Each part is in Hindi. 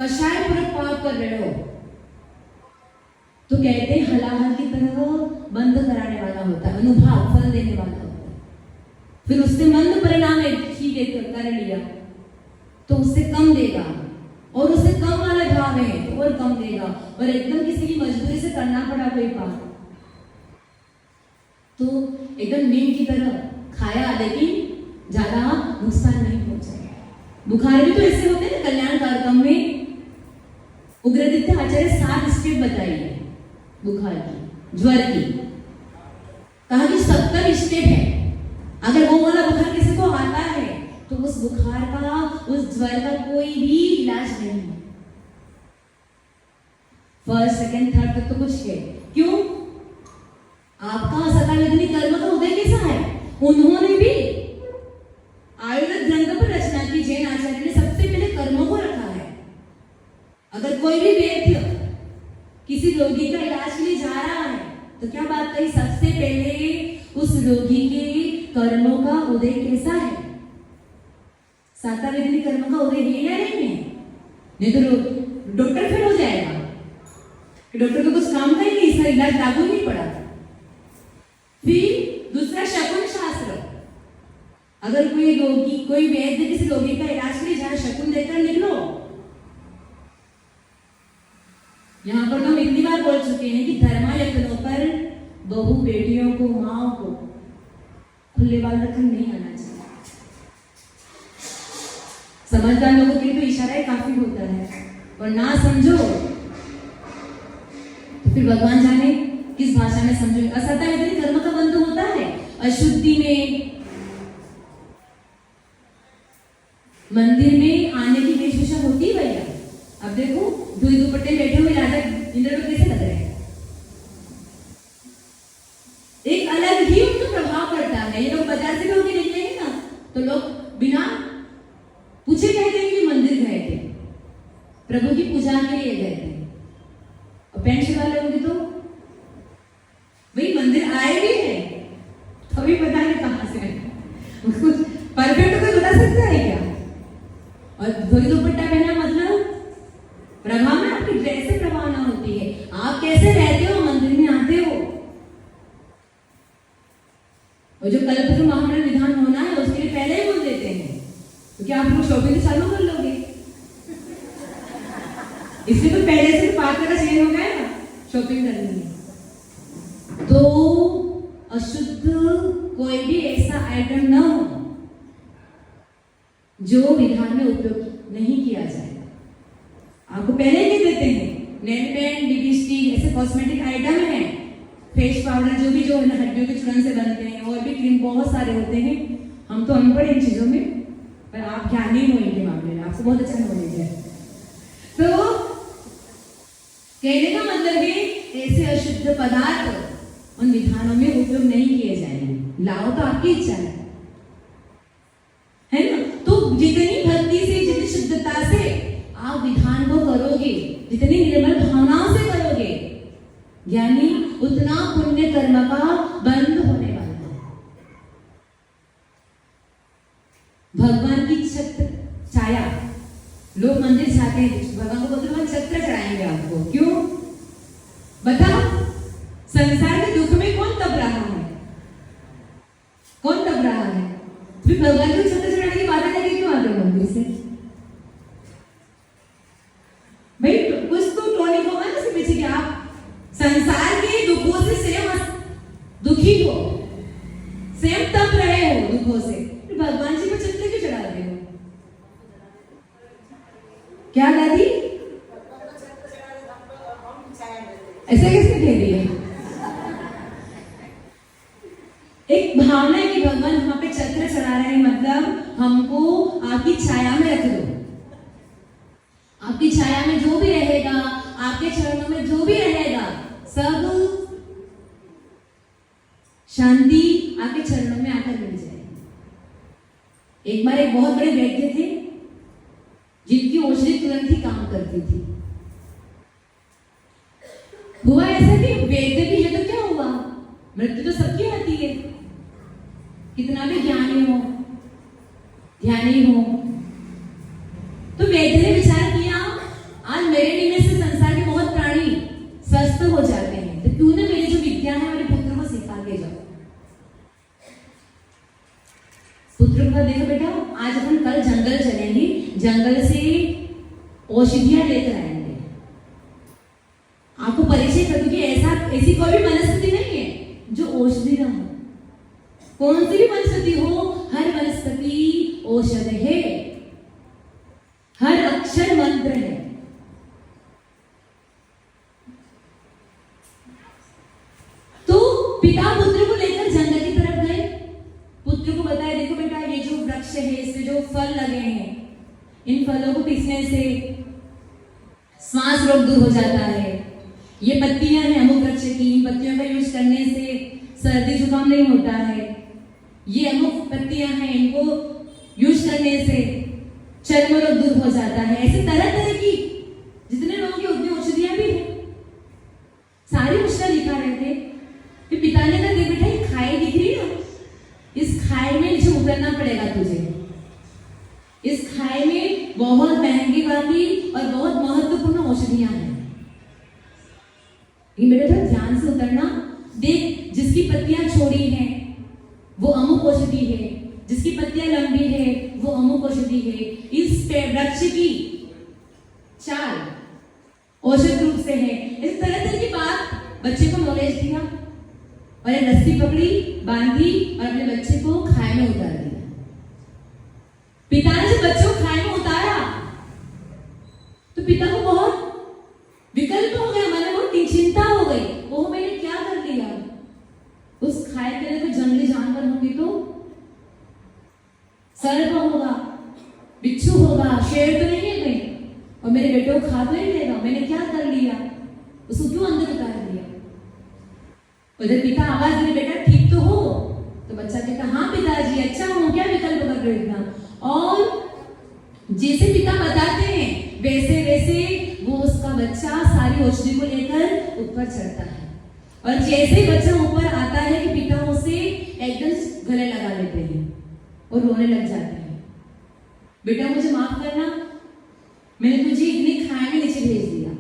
कषाय पूरा पाक कर रहे हो, तो कहते हैं हलाहल की तरह बंद कराने वाला होता है, अनुभाव फल देने वाला होता है। फिर उससे मंद परिणाम है, ठीक है कर लिया तो उससे कम देगा, और उससे कम वाला भाव है तो और कम देगा, और एकदम किसी की मजबूरी से करना पड़ा कोई पाप तो एकदम नीम की तरह खाया लेकिन ज्यादा नुकसान नहीं पहुंचाएगा। बुखार भी तो ऐसे होते हैं ना, कल्याण कार्यक्रम में उग्रदित्य आचार्य 7 स्टेप बताई है बुखार की, ज्वर की, कहा कि 70 स्टेप है। अगर वो वाला बुखार किसी को आता है तो उस बुखार का, उस ज्वर का कोई भी इलाज नहीं है। फर्स्ट सेकंड थर्ड तक तो कुछ है, क्यों? आपका सतावेदनी कर्म का उदय कैसा है? उन्होंने भी आयुर्वेद ग्रंथ पर रचना की, जैन आचार्य ने सबसे पहले कर्मों को रखा है। अगर कोई भी वैद्य किसी रोगी का इलाज के लिए जा रहा है तो क्या बात कही? सबसे पहले उस रोगी के कर्मों का उदय कैसा है, सातावेदनी कर्म का उदय है या नहीं है? नहीं तो डॉक्टर फेल हो जाएगा, डॉक्टर को कुछ काम का ही नहीं, इसका इलाज लागू नहीं पड़ा। फिर दूसरा शकुन शास्त्र, अगर कोई रोगी, कोई वैद्य किसी रोगी का इलाज के लिए जा, शकुन देकर निकलो। यहाँ पर हम इतनी बार बोल चुके हैं कि धर्मायतनों पर बहू बेटियों को, माओ को खुले बाल रखकर नहीं आना चाहिए। समझदार लोगों के लिए तो इशारा ही काफी होता है, और ना समझो तो फिर भगवान जाने किस भाषा में समझो। असतावेदनी कर्म का बंध होता है अशुद्धि में, मंदिर में आने की वेशभूषा होती है भैया। अब देखो दुई दुपट्टे बैठे हुए राजा इंद्र को कैसे लग रहे हैं, एक अलग ही उनका प्रभाव पड़ता है। ये लोग बाजार से भी होके निकलेंगे ना तो लोग बिना पूछे कह देंगे कि मंदिर गए थे, प्रभु की पूजा के लिए गए थे। और पैंट शर्ट वाले होंगे तो भाई मंदिर आए भी है तो भी पता नहीं कहां से आए, कुछ परफेक्ट कोई बता सकता है क्या? और धोती दुपट्टा पहना मतलब प्रभाव में आपकी ड्रेस से प्रभाव ना होती है, आप कैसे रहते हो, मंदिर में आते हो। और जो कल्पतरु महामंडल विधान होना है उसके लिए पहले ही बोल देते हैं, तो क्या आप लोग शॉपिंग चालू कर लोगे? इसलिए तो पहले से 5 का चेंज हो गया ना शॉपिंग करने में। तो अशुद्ध कोई भी ऐसा आइटम न हो जो विधान में उपयोग नहीं किया जाए। आपको पहले ही देते हैं, नेल पेंट, लिपस्टिक, ऐसे कॉस्मेटिक आइटम है, फेस पाउडर जो है ना हड्डियों के चूर्ण से बनते हैं, और भी क्रीम बहुत सारे होते हैं। हम तो अनपढ़ इन चीजों में, पर आप ज्ञानी हो इनके मामले में, आपको बहुत अच्छा नॉलेज है। तो कहने का मतलब है ऐसे अशुद्ध पदार्थ उन विधानों में उपयोग नहीं किए जाएंगे। लाओ तो आपकी इच्छा है ना? तो जितनी भक्ति से, जितनी शुद्धता से आप विधान को करोगे, जितनी निर्मल भावनाओं से करोगे, ज्ञानी उतना पुण्य कर्म का बंध होने वाला है। भगवान की छत्र छाया, लोग मंदिर जाते हैं, भगवान को बोलते छत्र चढ़ाएंगे आपको, क्यों बताओ? संसार के दुख में कौन तप रहा है, कौन तप रहा है? फिर भगवान को छत्र चढ़ाने की बात लेके क्यों आते हो मंदिर से? भाई कुछ तो टॉनिक होगा ना इसके पीछे कि आप संसार के दुखों से सेम दुखी हो, सेम तप रहे हो दुखों से, फिर भगवान जी को छत्र क्यों चढ़ा रहे हो? क्या दादी ऐसे कैसे कह रही है? एक भावना है कि भगवान वहां पे छत्र चढ़ा रहे हैं, मतलब हमको आपकी छाया में रख दो। आपकी छाया में जो भी रहेगा, आपके चरणों में जो भी रहेगा, सब शांति आपके चरणों में आकर मिल जाएगी। एक बार एक बहुत बड़े वैद्य थे जिनकी औषधि तुरंत ही काम करती थी। हुआ ऐसा कि वैद्य भी है तो क्या हुआ, मृत्यु तो सबकी आती है, कितना भी ज्ञानी हो, ध्यानी हो। तो वैद्य ने विचार किया औषधियां लेकर आएंगे। आपको परिचय कर दूं कि ऐसी कोई भी वनस्पति नहीं है जो औषधि ना हो। कौन सी भी वनस्पति हो, हर वनस्पति औषध है, हर अक्षर मंत्र है। तो पिता पुत्र को लेकर जंगल की तरफ गए। पुत्र को बताया, देखो बेटा, ये जो वृक्ष है इसमें जो फल लगे हैं, इन फलों को पीसने से श्वास रोग दूर हो जाता है। ये पत्तियां हैं अमुक वृक्ष की, इन पत्तियों का यूज करने से सर्दी जुकाम नहीं होता है। ये अमुक पत्तियां हैं, इनको यूज करने से चर्म रोग दूर हो जाता है। ऐसे तरह तरह की जितने लोगों की उतनी औषधियां भी हैं। सारी औषधियां लिखा रहे थे कि पिता ने कहा, देख बेटा, ये खाई दिख रही है, इस खाई में नीचे उतरना पड़ेगा तुझे। इस खाई में बहुत महंगी वाली और बहुत महत्वपूर्ण औषधियां हैं। बेटा ध्यान से उतरना। देख, जिसकी पत्तियां छोड़ी हैं वो अमुक औषधि है, जिसकी पत्तियां लंबी है वो अमुक औषधि है। इस वृक्ष की चाल औषध रूप से है। इस तरह तरह की बात बच्चे को नॉलेज दिया और एक रस्सी पकड़ी, बांधी और अपने बच्चे को खाई में उतार दिया। पिता ने जब बच्चे को खाई में उतारा तो पिता को बहुत विकल्प हो गया, मैंने बहुत चिंता हो गई। ओह, मैंने क्या कर दिया? उस खाए के लिए कोई जंगली जानवर होंगे तो सर्प होगा, बिच्छू होगा, शेर तो नहीं है कहीं, और मेरे बेटे को खा तो नहीं लेगा। मैंने क्या कर लिया? उसको क्यों अंदर उतार दिया? उधर पिता आवाज दे, बेटा ठीक तो हो? तो बच्चा कहता, हाँ पिताजी अच्छा हूं, क्या विकल्प कर रहे इतना। और जैसे पिता बताते हैं वैसे वैसे वो उसका बच्चा सारी औषधि को लेकर ऊपर चढ़ता है। और जैसे बच्चा ऊपर आता है कि पिता उसे एकदम गले लगा लेते हैं और रोने लग जाते हैं। बेटा मुझे माफ करना, मैंने तुझे इतनी खाई में नीचे भेज दिया।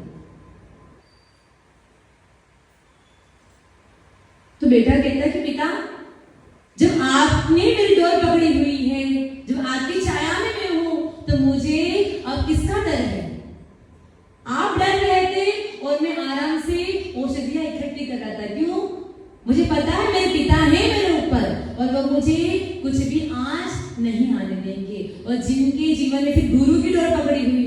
तो बेटा कहता है कि पिता, जब आपने मेरी डोर पकड़ी हुई है, जब आपकी छाया में मैं हूं, तो मुझे अब किसका डर है? आप डर रहे थे और मैं आराम से औषधियां इकट्ठी कर रहा था। क्यों? मुझे पता है मेरे पिता है मेरे ऊपर और वो मुझे कुछ भी आज नहीं आने देंगे। और जिनके जीवन में फिर गुरु की डोर पकड़ी हुई